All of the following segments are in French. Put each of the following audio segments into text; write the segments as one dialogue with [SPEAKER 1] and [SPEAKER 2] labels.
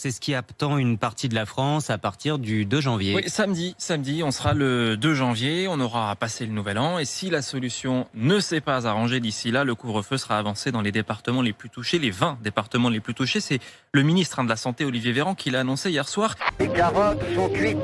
[SPEAKER 1] c'est ce qui attend une partie de la France à partir du 2 janvier.
[SPEAKER 2] Oui, samedi, on sera le 2 janvier, on aura passé le nouvel an et si la solution ne s'est pas arrangée d'ici là, le couvre-feu sera avancé dans les départements les plus touchés, les 20 départements les plus touchés. C'est le ministre de la Santé, Olivier Véran, qui l'a annoncé hier soir.
[SPEAKER 3] Les carottes sont cuites.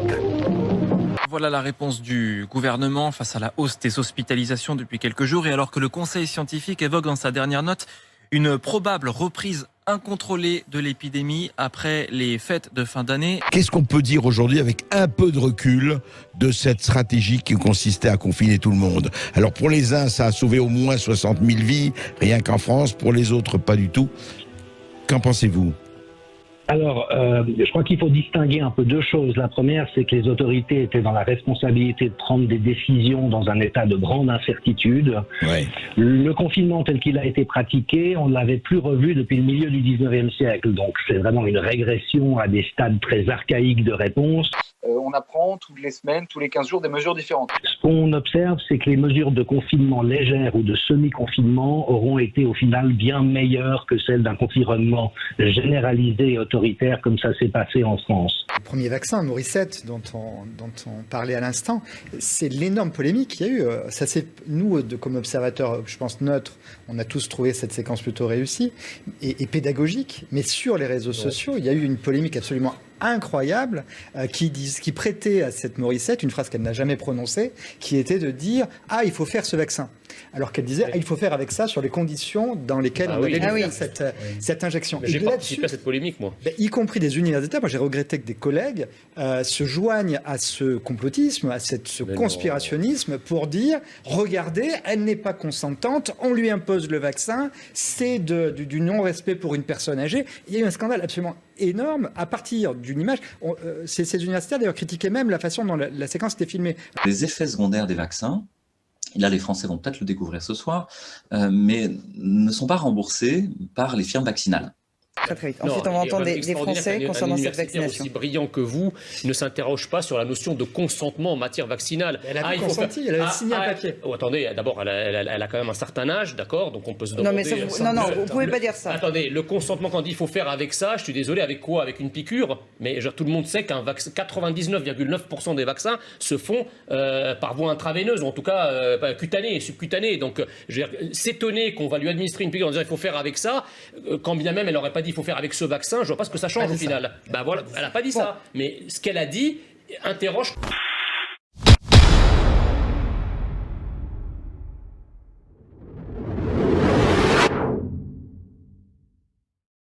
[SPEAKER 2] Voilà la réponse du gouvernement face à la hausse des hospitalisations depuis quelques jours et alors que le Conseil scientifique évoque dans sa dernière note une probable reprise incontrôlée de l'épidémie après les fêtes de fin d'année.
[SPEAKER 4] Qu'est-ce qu'on peut dire aujourd'hui avec un peu de recul de cette stratégie qui consistait à confiner tout le monde? Alors pour les uns, ça a sauvé au moins 60 000 vies, rien qu'en France. Pour les autres, pas du tout. Qu'en pensez-vous?
[SPEAKER 5] Alors, je crois qu'il faut distinguer un peu deux choses. La première, c'est que les autorités étaient dans la responsabilité de prendre des décisions dans un état de grande incertitude.
[SPEAKER 4] Ouais.
[SPEAKER 5] Le confinement tel qu'il a été pratiqué, on ne l'avait plus revu depuis le milieu du 19e siècle. Donc, c'est vraiment une régression à des stades très archaïques de réponse.
[SPEAKER 6] On apprend toutes les semaines, tous les 15 jours, des mesures différentes.
[SPEAKER 5] Ce qu'on observe, c'est que les mesures de confinement légères ou de semi-confinement auront été au final bien meilleures que celles d'un confinement généralisé et autoritaire comme ça s'est passé en France.
[SPEAKER 7] Le premier vaccin, Morissette, dont on parlait à l'instant, c'est l'énorme polémique qu'il y a eu. Ça, nous, comme observateurs, je pense, neutres, on a tous trouvé cette séquence plutôt réussie et pédagogique. Mais sur les réseaux sociaux, il y a eu une polémique absolument incroyable qui prêtait à cette Morissette une phrase qu'elle n'a jamais prononcée, qui était de dire « Ah, il faut faire ce vaccin ». Alors qu'elle disait ah, il faut faire avec ça sur les conditions dans lesquelles on allait faire cette injection.
[SPEAKER 8] Mais j'ai pas participé à cette polémique, moi.
[SPEAKER 7] Y compris des universitaires. Moi, j'ai regretté que des collègues se joignent à ce complotisme, à ce conspirationnisme pour dire regardez, elle n'est pas consentante, on lui impose le vaccin, c'est du non-respect pour une personne âgée. Il y a eu un scandale absolument énorme à partir d'une image. Ces universitaires d'ailleurs critiquaient même la façon dont la séquence était filmée.
[SPEAKER 9] Les effets secondaires des vaccins, et là les Français vont peut-être le découvrir ce soir, mais ne sont pas remboursés par les firmes vaccinales.
[SPEAKER 10] Très, très vite. Ensuite, on va entendre des Français concernant cette vaccination.
[SPEAKER 8] Aussi brillant que vous ne s'interroge pas sur la notion de consentement en matière vaccinale.
[SPEAKER 7] Elle a consenti, elle a signé un papier.
[SPEAKER 8] Attendez, d'abord, elle a quand même un certain âge, d'accord, donc on peut se demander...
[SPEAKER 10] Non, mais vous pouvez pas dire ça.
[SPEAKER 8] Attendez, le consentement, quand on dit il faut faire avec ça, je suis désolé, avec quoi? Avec une piqûre? Mais tout le monde sait qu'un vaccin, 99,9% des vaccins se font par voie intraveineuse, ou en tout cas cutanée, subcutanée. Donc, s'étonner qu'on va lui administrer une piqûre en disant il faut faire avec ça, quand bien même elle n'aurait pas dit il faut faire avec ce vaccin, je vois pas ce que ça change au final. Ben voilà, elle n'a pas dit ça. Mais ce qu'elle a dit interroge.